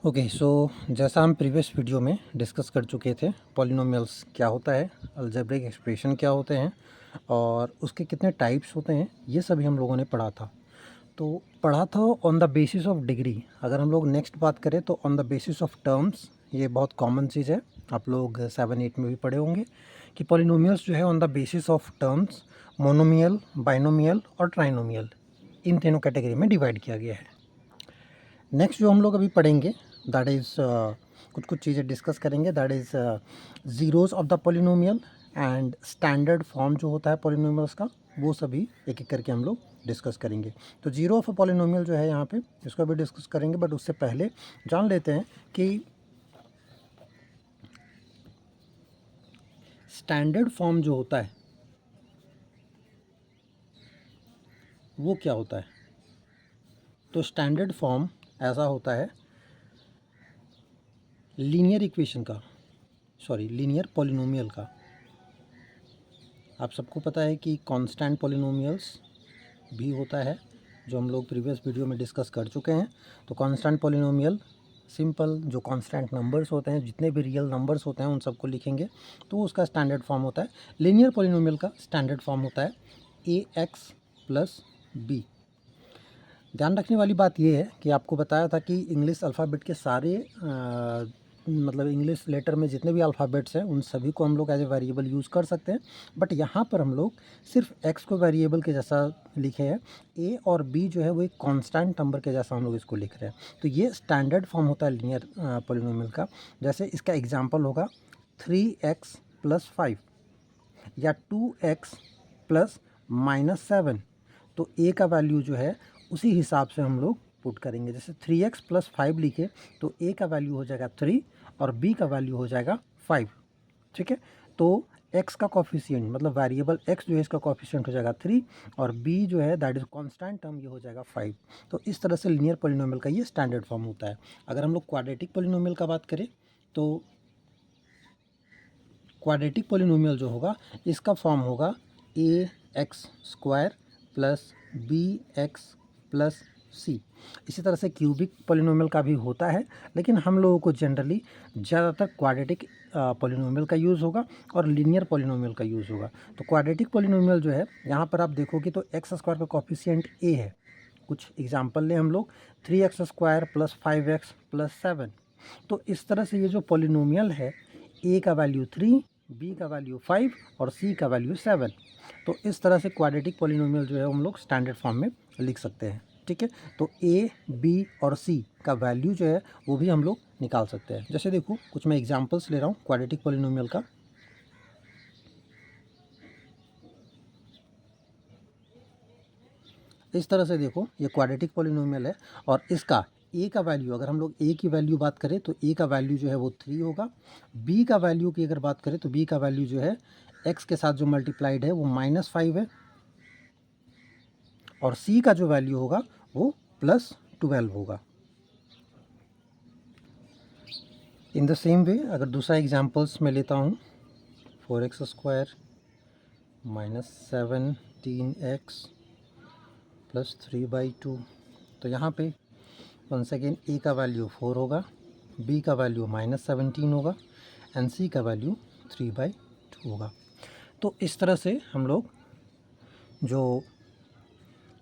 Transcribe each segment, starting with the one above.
Okay so जैसा हम previous video में डिस्कस कर चुके थे, पॉलिनोमियल्स क्या होता है, अलजेब्रिक एक्सप्रेशन क्या होते हैं और उसके कितने टाइप्स होते हैं, ये सभी हम लोगों ने पढ़ा था। तो पढ़ा था on the basis of degree. अगर हम लोग नेक्स्ट बात करें तो on the basis of terms, ये बहुत कॉमन चीज़ है, आप लोग 7-8 में भी पढ़े होंगे कि पॉलिनोमियल्स जो है on the basis of terms monomial, binomial और ट्राइनोमियल, इन तीनों कैटेगरी में डिवाइड किया गया है। नेक्स्ट जो हम लोग अभी पढ़ेंगे दैट इज़ कुछ कुछ चीज़ें डिस्कस करेंगे, that is zeros of the polynomial and standard form जो होता है पॉलिनोमियल्स का, वो सभी एक एक करके हम लोग डिस्कस करेंगे। तो जीरो ऑफ अ पॉलिनोमियल जो है यहाँ पे, इसको भी डिस्कस करेंगे, बट उससे पहले जान लेते हैं कि स्टैंडर्ड फॉर्म जो होता है वो क्या होता है। तो स्टैंडर्ड फॉर्म ऐसा होता है लीनियर इक्वेशन का, सॉरी लीनियर पॉलिनोमियल का। आप सबको पता है कि कांस्टेंट पॉलिनोमियल्स भी होता है, जो हम लोग प्रीवियस वीडियो में डिस्कस कर चुके हैं। तो कांस्टेंट पॉलिनोमियल सिंपल जो कांस्टेंट नंबर्स होते हैं, जितने भी रियल नंबर्स होते हैं उन सबको लिखेंगे तो उसका स्टैंडर्ड फॉर्म होता है। लीनियर पॉलिनोमियल का स्टैंडर्ड फॉर्म होता है ax प्लस बी। ध्यान रखने वाली बात यह है कि आपको बताया था कि इंग्लिश अल्फ़ाबेट के सारे मतलब इंग्लिश लेटर में जितने भी अल्फ़ाबेट्स हैं उन सभी को हम लोग एज ए वेरिएबल यूज़ कर सकते हैं, बट यहाँ पर हम लोग सिर्फ एक्स को वेरिएबल के जैसा लिखे हैं, ए और बी जो है वो एक कांस्टेंट नंबर के जैसा हम लोग इसको लिख रहे हैं। तो ये स्टैंडर्ड फॉर्म होता है लीनियर पॉलिनोमियल का। जैसे इसका एग्जाम्पल होगा 3x प्लस 5 या 2x प्लस -7। तो ए का वैल्यू जो है उसी हिसाब से हम लोग पुट करेंगे। जैसे 3x प्लस 5 लिखे तो ए का वैल्यू हो जाएगा 3 और बी का वैल्यू हो जाएगा 5। ठीक है, तो x का कॉफिशिएंट मतलब वेरिएबल x जो है इसका कॉफिशिएंट हो जाएगा 3 और b जो है दैट इज कांस्टेंट टर्म, ये हो जाएगा 5। तो इस तरह से लीनियर पॉलिनोमियल का ये स्टैंडर्ड फॉर्म होता है। अगर हम लोग क्वाड्रेटिक पॉलिनोमियल का बात करें तो क्वाड्रेटिक पॉलिनोमियल जो होगा इसका फॉर्म होगा A X square plus B X plus C. इसी तरह से क्यूबिक पॉलिनोमियल का भी होता है, लेकिन हम लोगों को जनरली ज़्यादातर क्वाड्रेटिक पॉलिनोमियल का यूज़ होगा और लीनियर पॉलिनोमियल का यूज़ होगा। तो क्वाड्रेटिक पॉलिनोमियल जो है यहाँ पर आप देखोगे तो एक्स स्क्वायर का कॉफिशिएंट ए है। कुछ एग्जांपल लें हम लोग, 3x square plus 5x plus 7। तो इस तरह से ये जो पॉलिनोमियल है, ए का वैल्यू 3, बी का वैल्यू 5 और सी का वैल्यू 7। तो इस तरह से क्वाड्रेटिक पॉलिनोमियल जो है हम लोग स्टैंडर्ड फॉर्म में लिख सकते हैं। ठीक है, तो ए बी और सी का वैल्यू जो है वो भी हम लोग निकाल सकते हैं। जैसे देखो कुछ मैं एग्जांपल्स ले रहा हूँ क्वाड्रेटिक पॉलिनोमियल का। इस तरह से देखो ये क्वाड्रेटिक पॉलिनोमियल है और इसका ए का वैल्यू, अगर हम लोग ए की वैल्यू बात करें तो ए का वैल्यू जो है वो 3 होगा। बी का वैल्यू की अगर बात करें तो बी का वैल्यू जो है एक्स के साथ जो मल्टीप्लाइड है वो -5 है और सी का जो वैल्यू होगा वो +12 होगा। इन द सेम वे अगर दूसरा एग्जांपल्स मैं लेता हूँ 4x स्क्वायर -17x प्लस 3/2। तो यहाँ पे वन सेकेंड ए का वैल्यू 4 होगा, बी का वैल्यू -17 होगा एंड सी का वैल्यू 3/2 होगा। तो इस तरह से हम लोग जो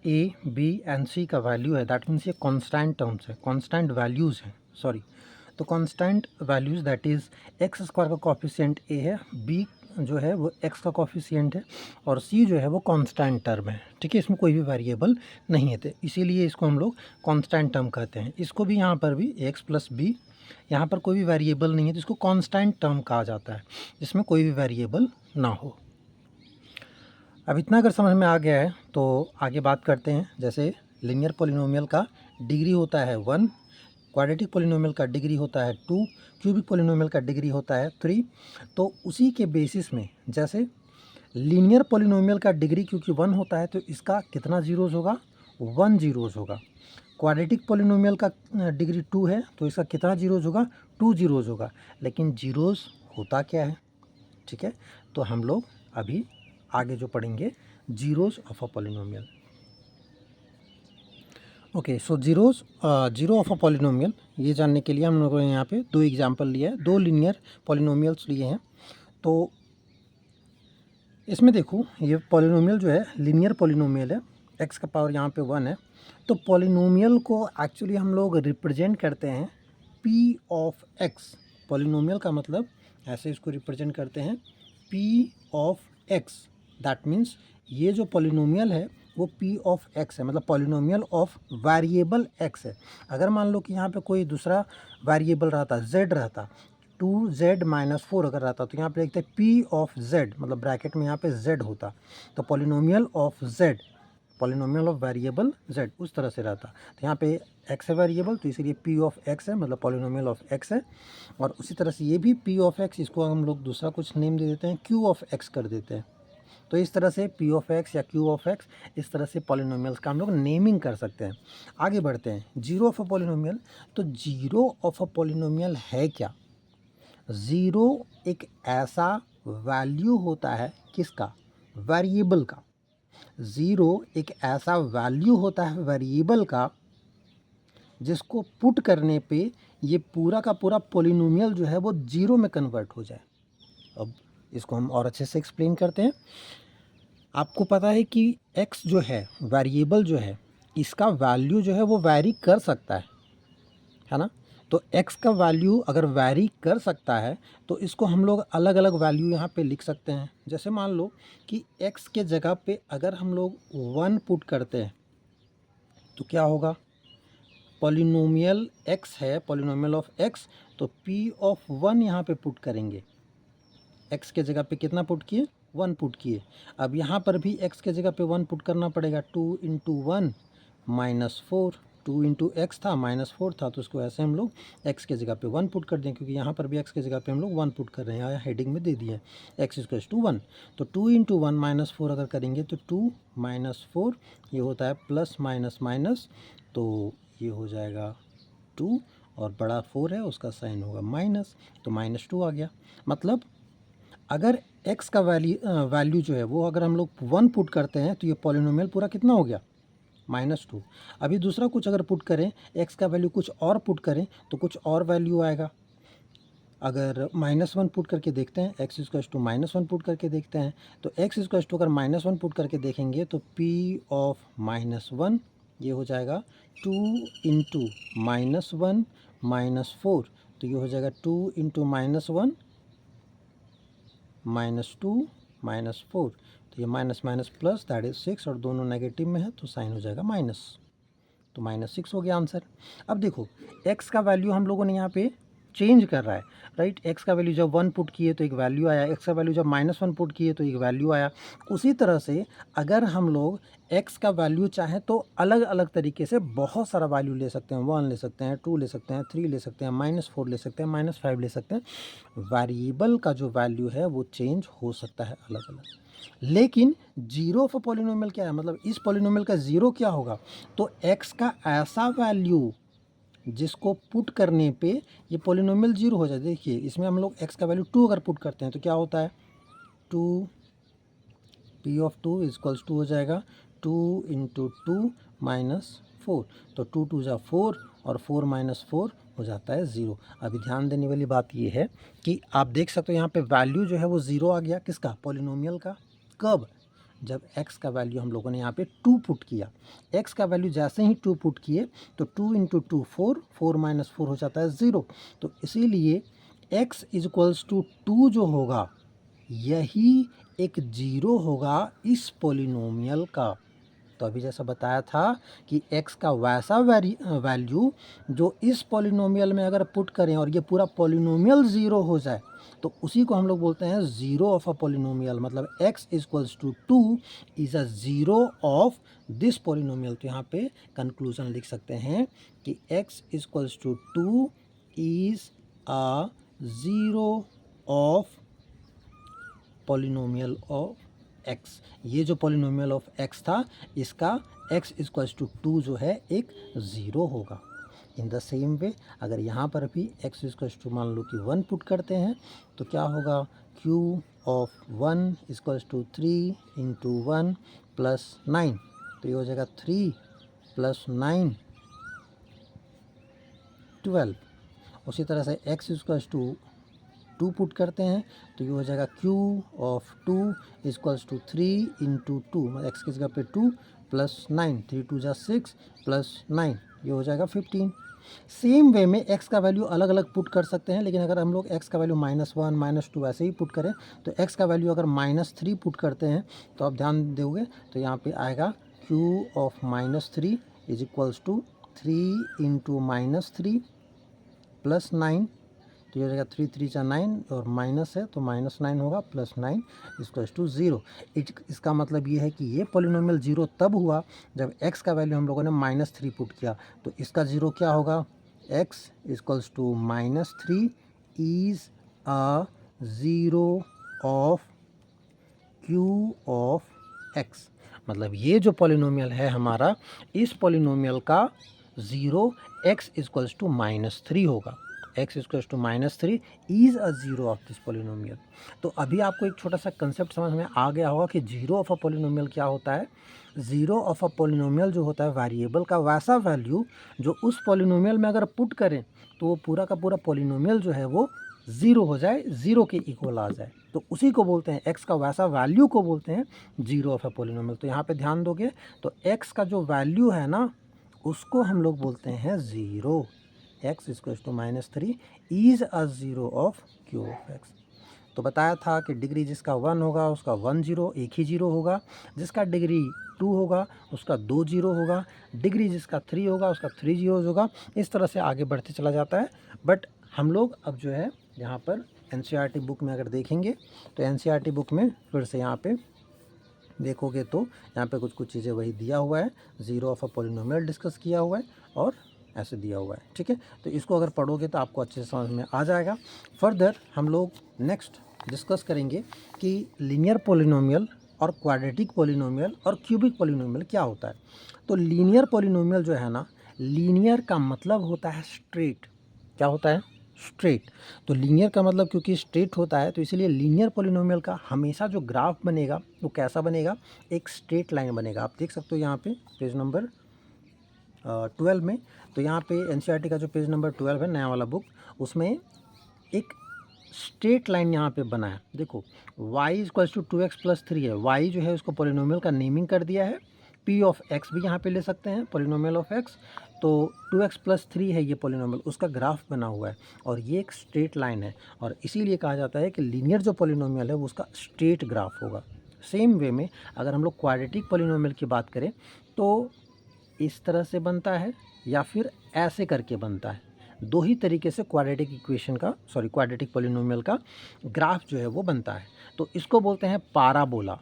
ए बी एंड सी का वैल्यू है दैट मीन्स ये कांस्टेंट टर्म्स है, कांस्टेंट वैल्यूज़ हैं, सॉरी। तो constant values that is x square का कॉफिशिएंट ए है, बी जो है वो एक्स का कॉफिशिएंट है और सी जो है वो कांस्टेंट टर्म है। ठीक है, इसमें कोई भी वेरिएबल नहीं है, तो इसीलिए इसको हम लोग कांस्टेंट टर्म कहते हैं। इसको भी यहाँ पर भी एक्स प्लस बी, यहाँ पर कोई भी वेरिएबल नहीं है तो इसको कांस्टेंट टर्म कहा जाता है, जिसमें कोई भी वेरिएबल ना हो। अब इतना अगर समझ में आ गया है तो आगे बात करते हैं। जैसे लीनियर पॉलिनोमियल का डिग्री होता है 1, क्वाड्रेटिक पॉलिनोमियल का डिग्री होता है 2, क्यूबिक पॉलिनोमियल का डिग्री होता है 3। तो उसी के बेसिस में जैसे लीनियर पॉलिनोमियल का डिग्री क्योंकि 1 होता है तो इसका कितना जीरोज़ होगा, 1 जीरोज़ होगा। क्वाड्रेटिक पॉलिनोमियल का डिग्री 2 है तो इसका कितना जीरोज़ होगा, 2 जीरोज़ होगा। लेकिन जीरोज़ होता क्या है, ठीक है, तो हम लोग अभी आगे जो पढ़ेंगे zeros of a polynomial. Okay, so zero of a polynomial, ये जानने के लिए हम लोगों ने यहाँ पे दो एग्जांपल लिया है, दो लीनियर पॉलिनोमियल्स लिए हैं। तो इसमें देखो, ये पॉलिनोमियल जो है लीनियर पॉलिनोमियल है, एक्स का पावर यहाँ पे 1 है। तो पॉलिनोमियल को एक्चुअली हम लोग रिप्रेजेंट करते हैं पी ऑफ एक्स। पॉलिनोमियल का मतलब ऐसे इसको रिप्रेजेंट करते हैं P of x. That means ये जो पॉलिनोमियल है वो पी ऑफ एक्स है, मतलब पॉलिनोमियल ऑफ वेरिएबल एक्स है। अगर मान लो कि यहाँ पे कोई दूसरा वेरिएबल रहता, जेड रहता, 2z-4 अगर रहता, तो यहाँ पे देखते हैं पी ऑफ जेड, मतलब ब्रैकेट में यहाँ पे जेड होता, तो polynomial of Z, polynomial of variable Z उस तरह से रहता। तो यहाँ पे एक्स है वेरिएबल, तो इसीलिए पी ऑफ एक्स है, मतलब पॉलिनोमियल ऑफ एक्स है। और उसी तरह से ये भी पी ऑफ एक्स, इसको हम लोग दूसरा कुछ नेम दे देते हैं, क्यू ऑफ एक्स कर देते हैं। तो इस तरह से पी ऑफ एक्स या क्यू ऑफ एक्स, इस तरह से पॉलिनोमियल्स का हम लोग नेमिंग कर सकते हैं। आगे बढ़ते हैं, जीरो ऑफ अ पॉलिनोमियल। तो जीरो ऑफ अ पॉलिनोमियल है क्या? ज़ीरो एक ऐसा वैल्यू होता है, किसका? वेरिएबल का। ज़ीरो एक ऐसा वैल्यू होता है वेरिएबल का, जिसको पुट करने पे ये पूरा का पूरा पॉलिनोमियल जो है वो जीरो में कन्वर्ट हो जाए। अब इसको हम और अच्छे से एक्सप्लेन करते हैं। आपको पता है कि x जो है, वेरिएबल जो है, इसका वैल्यू जो है वो वैरी कर सकता है ना? तो x का वैल्यू अगर वैरी कर सकता है तो इसको हम लोग अलग अलग वैल्यू यहाँ पे लिख सकते हैं। जैसे मान लो कि x के जगह पे अगर हम लोग 1 पुट करते हैं तो क्या होगा? पॉलिनोमियल x है, पॉलिनोमियल ऑफ x, तो p ऑफ 1 यहाँ पे पुट करेंगे। x के जगह पे कितना पुट किए? 1 पुट किए। अब यहाँ पर भी x के जगह पे 1 पुट करना पड़ेगा। 2 इंटू 1 -4, 2 इंटू एक्स था -4 था, तो उसको ऐसे हम लोग x के जगह पे 1 पुट कर दें, क्योंकि यहाँ पर भी x के जगह पे हम लोग 1 पुट कर रहे हैं, यहाँ हेडिंग में दे दिया है x इक्वल्स टू 1। तो 2 इंटू 1 -4 अगर करेंगे तो 2 -4 ये होता है प्लस माइनस माइनस, तो ये हो जाएगा 2, और बड़ा 4 है उसका साइन होगा माइनस, तो -2 आ गया। मतलब अगर x का वैल्यू जो है वो अगर हम लोग 1 पुट करते हैं तो ये पॉलिनोमियल पूरा कितना हो गया? -2। अभी दूसरा कुछ अगर पुट करें, x का वैल्यू कुछ और पुट करें तो कुछ और वैल्यू आएगा। अगर -1 पुट करके देखते हैं, x इक्वल्स टू -1 पुट करके देखते हैं, तो x इक्वल्स टू अगर -1 पुट करके देखेंगे तो p ऑफ -1 ये हो जाएगा 2 इंटू -1 -4, तो ये हो जाएगा 2 इंटू -1 -2 -4, तो ये minus minus plus, that is 6, और दोनों नेगेटिव में है तो साइन हो जाएगा माइनस, तो -6 हो गया आंसर। अब देखो, x का वैल्यू हम लोगों ने यहाँ पे चेंज कर रहा है, राइट? x का वैल्यू जब 1 पुट किए तो एक वैल्यू आया, x का वैल्यू जब -1 पुट किए तो एक वैल्यू आया। उसी तरह से अगर हम लोग x का वैल्यू चाहें तो अलग अलग तरीके से बहुत सारा वैल्यू ले सकते हैं, 1 ले सकते हैं, 2 ले सकते हैं, 3 ले सकते हैं, -4 ले सकते हैं, -5 ले सकते हैं। वेरिएबल का जो वैल्यू है वो चेंज हो सकता है अलग अलग। लेकिन जीरो ऑफ पॉलिनोमियल क्या है? मतलब इस पॉलिनोमियल का जीरो क्या होगा? तो x का ऐसा वैल्यू जिसको पुट करने पे ये पॉलिनोमियल जीरो हो जाए। देखिए इसमें हम लोग x का वैल्यू 2 अगर पुट करते हैं तो क्या होता है? 2 p ऑफ 2 इक्वल्स 2 हो जाएगा 2 इंटू 2 -4, तो 2 2 जा 4, और 4 -4 हो जाता है 0। अभी ध्यान देने वाली बात ये है कि आप देख सकते हो यहाँ पे वैल्यू जो है वो 0 आ गया, किसका? पॉलिनोमियल का। कब? जब x का वैल्यू हम लोगों ने यहाँ पे 2 पुट किया। x का वैल्यू जैसे ही 2 पुट किए तो 2 इंटू 2 4, 4 -4 हो जाता है 0। तो इसीलिए x इक्वल्स टू 2 जो होगा यही एक जीरो होगा इस पॉलिनोमियल का। तो अभी जैसा बताया था कि x का वैसा वैल्यू जो इस पॉलिनोमियल में अगर पुट करें और ये पूरा पॉलिनोमियल ज़ीरो हो जाए तो उसी को हम लोग बोलते हैं ज़ीरो ऑफ अ पॉलिनोमियल। मतलब x equals to 2 is a zero of this polynomial. तो यहाँ पे कंक्लूजन लिख सकते हैं कि x equals to 2 is a zero of polynomial of x। ये जो पॉलिनोमियल ऑफ x था इसका x इक्वल्स टू 2 जो है एक ज़ीरो होगा। इन द सेम वे अगर यहाँ पर भी x इक्वल्स टू मान लो कि 1 पुट करते हैं तो क्या होगा? q of 1 equals to 3 into 1 plus 9, तो ये हो जाएगा 3 प्लस 9 12। उसी तरह से x इक्वल्स टू 2 पुट करते हैं तो ये हो जाएगा q of 2 equals to 3 into 2, मतलब x की जगह पे 2 प्लस 9, 3 2 जा 6 प्लस 9, ये हो जाएगा 15। सेम वे में x का वैल्यू अलग अलग पुट कर सकते हैं, लेकिन अगर हम लोग x का वैल्यू -1 -2 ऐसे ही पुट करें तो x का वैल्यू अगर -3 पुट करते हैं तो आप ध्यान दोगे तो यहाँ पे आएगा q of -3 is equals to 3 into -3 plus 9, तो ये हो जाएगा 3 3 जा 9 और माइनस है तो -9 होगा प्लस 9 इक्वल्स टू 0। इसका मतलब ये है कि ये पॉलिनोमियल 0 तब हुआ जब x का वैल्यू हम लोगों ने -3 पुट किया, तो इसका 0 क्या होगा, x equals to -3 is a 0 of q of x। मतलब ये जो पॉलिनोमियल है हमारा, इस पॉलिनोमियल का 0 x इक्वल्स टू -3 होगा। x equals to -3 is a 0 of this polynomial. तो अभी आपको एक छोटा सा कंसेप्ट समझ में आ गया होगा कि 0 ऑफ अ पॉलिनोमियल क्या होता है। 0 ऑफ अ पॉलिनोमियल जो होता है वेरिएबल का वैसा वैल्यू जो उस पॉलिनोमियल में अगर पुट करें तो वो पूरा का पूरा पॉलिनोमियल जो है वो 0 हो जाए, 0 के इक्वल आ जाए, तो उसी को बोलते हैं, x का वैसा वैल्यू को बोलते हैं 0 ऑफ अ पॉलिनोमियल। तो यहाँ पे ध्यान दोगे तो x का जो वैल्यू है ना उसको हम लोग बोलते हैं 0। x equals to -3 is a 0 of q of x। तो बताया था कि डिग्री जिसका 1 होगा उसका 1 0 एक ही 0 होगा, जिसका डिग्री 2 होगा उसका 2 0 होगा, डिग्री जिसका 3 होगा उसका 3 0 होगा। इस तरह से आगे बढ़ते चला जाता है। बट हम लोग अब जो है यहाँ पर NCERT बुक में अगर देखेंगे तो NCERT बुक में फिर से यहाँ पे देखोगे तो यहाँ पे कुछ कुछ चीज़ें वही दिया हुआ है, 0 ऑफ अ पॉलिनोमियल डिस्कस किया हुआ है और ऐसे दिया हुआ है, ठीक है। तो इसको अगर पढ़ोगे तो आपको अच्छे से समझ में आ जाएगा। फर्दर हम लोग नेक्स्ट डिस्कस करेंगे कि लीनियर पॉलिनोमियल और क्वाड्रेटिक पॉलिनोमियल और क्यूबिक पॉलिनोमियल क्या होता है। तो लीनियर पॉलिनोमियल जो है ना, लीनियर का मतलब होता है स्ट्रेट। क्या होता है, स्ट्रेट। तो लीनियर का मतलब क्योंकि स्ट्रेट होता है तो इसीलिए लीनियर पॉलिनोमियल का हमेशा जो ग्राफ बनेगा वो कैसा बनेगा, एक स्ट्रेट लाइन बनेगा। आप देख सकते हो यहाँ पे पेज नंबर 12 में, तो यहाँ पे NCERT का जो पेज नंबर 12 है नया वाला बुक, उसमें एक स्ट्रेट लाइन यहाँ पे बना है। देखो y equals to 2x plus 3 है, y जो है उसको पॉलिनोमियल का नेमिंग कर दिया है, p ऑफ x भी यहाँ पे ले सकते हैं, पॉलिनोमियल ऑफ x। तो 2x प्लस 3 है ये पॉलिनोमियल, उसका ग्राफ बना हुआ है और ये एक स्ट्रेट लाइन है और इसीलिए कहा जाता है कि लीनियर जो पॉलिनोमियल है वो उसका स्ट्रेट ग्राफ होगा। सेम वे में अगर हम लोग क्वाड्रेटिक पॉलिनोमियल की बात करें तो इस तरह से बनता है या फिर ऐसे करके बनता है। दो ही तरीके से क्वाड्रेटिक पॉलिनोमियल का ग्राफ जो है वो बनता है। तो इसको बोलते हैं पाराबोला।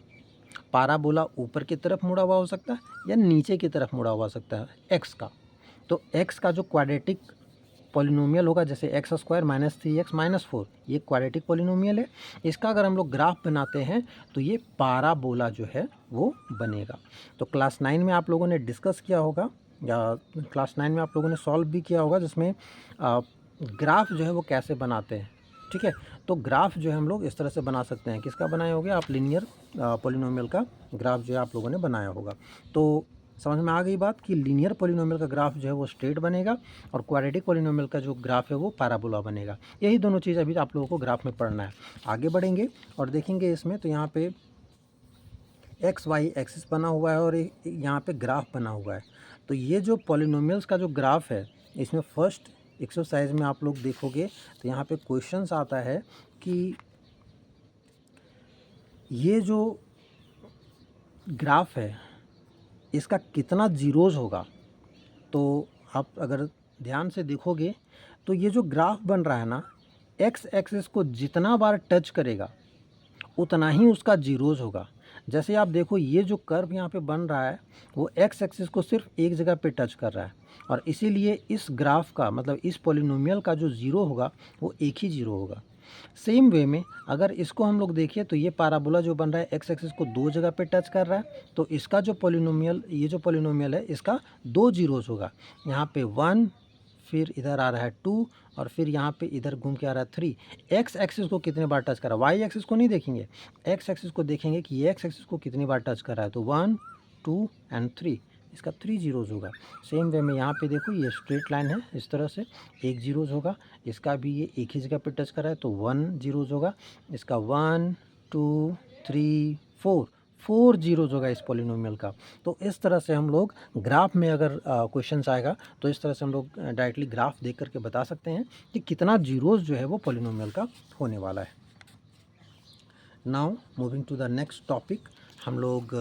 पाराबोला ऊपर की तरफ मुड़ा हुआ हो सकता है या नीचे की तरफ मुड़ा हुआ हो सकता है एक्स का। तो एक्स का जो क्वाड्रेटिक पॉलिनोमियल होगा, जैसे एक्स स्क्वायर -3x -4, ये क्वाड्रेटिक पॉलिनोमियल है। इसका अगर हम लोग ग्राफ बनाते हैं तो ये पाराबोला जो है वो बनेगा। तो क्लास 9 में आप लोगों ने डिस्कस किया होगा या क्लास 9 में आप लोगों ने सॉल्व भी किया होगा, जिसमें ग्राफ जो है वो कैसे बनाते हैं, ठीक है। तो ग्राफ जो है हम लोग इस तरह से बना सकते हैं। किसका बनाए होगे आप, लीनियर पॉलिनोमियल का ग्राफ जो है आप लोगों ने बनाया होगा। तो समझ में आ गई बात कि लीनियर पॉलिनोमियल का ग्राफ जो है वो स्ट्रेट बनेगा और क्वाड्रेटिक पॉलिनोमियल का जो ग्राफ है वो पैराबोला बनेगा। यही दोनों चीज़ अभी आप लोगों को ग्राफ में पढ़ना है। आगे बढ़ेंगे और देखेंगे इसमें, तो यहाँ पे एक्स वाई एक्सिस बना हुआ है और यहाँ पे ग्राफ बना हुआ है। तो ये जो पॉलिनोमियल्स का जो ग्राफ है, इसमें फर्स्ट एक्सरसाइज में आप लोग देखोगे तो यहाँ पे क्वेश्चंस आता है कि ये जो ग्राफ है इसका कितना जीरोज़ होगा। तो आप अगर ध्यान से देखोगे तो ये जो ग्राफ बन रहा है ना, एक्स एक्सिस को जितना बार टच करेगा उतना ही उसका जीरोज़ होगा। जैसे आप देखो ये जो कर्व यहाँ पे बन रहा है वो एक्स एक्सिस को सिर्फ एक जगह पे टच कर रहा है और इसीलिए इस ग्राफ का मतलब इस पॉलिनोमियल का जो ज़ीरो होगा वो एक ही ज़ीरो होगा। सेम वे में अगर इसको हम लोग देखिए तो ये पैराबोला जो बन रहा है एक्स एक्सिस को दो जगह पे टच कर रहा है, तो इसका जो पॉलिनोमियल, ये जो पॉलिनोमियल है इसका दो जीरोज़ होगा। यहाँ पे 1, फिर इधर आ रहा है 2 और फिर यहाँ पे इधर घूम के आ रहा है 3। एक्स एक्सिस को कितने बार टच कर रहा है, वाई एक्सिस को नहीं देखेंगे, एक्स एक्सिस को देखेंगे कि ये एक्स एक्सिस को कितनी बार टच कर रहा है। तो 1 2 एंड 3, इसका 3 ज़ीरोज़ होगा। सेम वे में यहाँ पे देखो ये स्ट्रेट लाइन है, इस तरह से 1 ज़ीरोज़ होगा, इसका भी ये एक ही जगह पे टच कर रहा है तो 1 ज़ीरोज़ होगा, इसका 1 2 3 4 4 ज़ीरोज़ होगा इस पॉलिनोमियल का। तो इस तरह से हम लोग ग्राफ में अगर क्वेश्चंस आएगा तो इस तरह से हम लोग डायरेक्टली ग्राफ देख करके बता सकते हैं कि कितना ज़ीरोज़ जो है वो पॉलिनोमियल का होने वाला है। Now moving to the next topic, हम लोग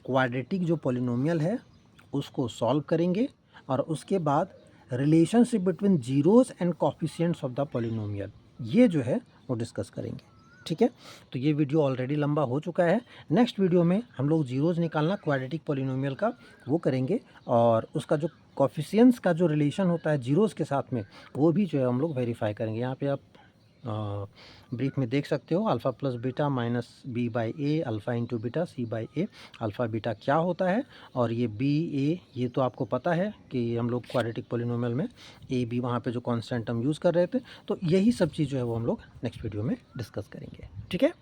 क्वाड्रेटिक जो पॉलिनोमियल है उसको सॉल्व करेंगे और उसके बाद relationship between zeros and coefficients of the polynomial ये जो है वो डिस्कस करेंगे। ठीक है, तो ये वीडियो ऑलरेडी लंबा हो चुका है। नेक्स्ट वीडियो में हम लोग जीरोज़ निकालना क्वाड्रेटिक पॉलिनोमियल का वो करेंगे और उसका जो कोफिशिएंट्स का जो रिलेशन होता है जीरोज़ के साथ में वो भी जो है हम लोग वेरीफाई करेंगे। यहाँ पे आप ब्रीफ में देख सकते हो alpha plus beta minus B by A, alpha into beta C by A. Alpha beta क्या होता है और ये बी ए ये तो आपको पता है कि हम लोग क्वाड्रेटिक पॉलिनोमियल में ए बी वहाँ पे जो कांस्टेंट हम यूज़ कर रहे थे, तो यही सब चीज़ जो है वो हम लोग नेक्स्ट वीडियो में डिस्कस करेंगे। ठीक है।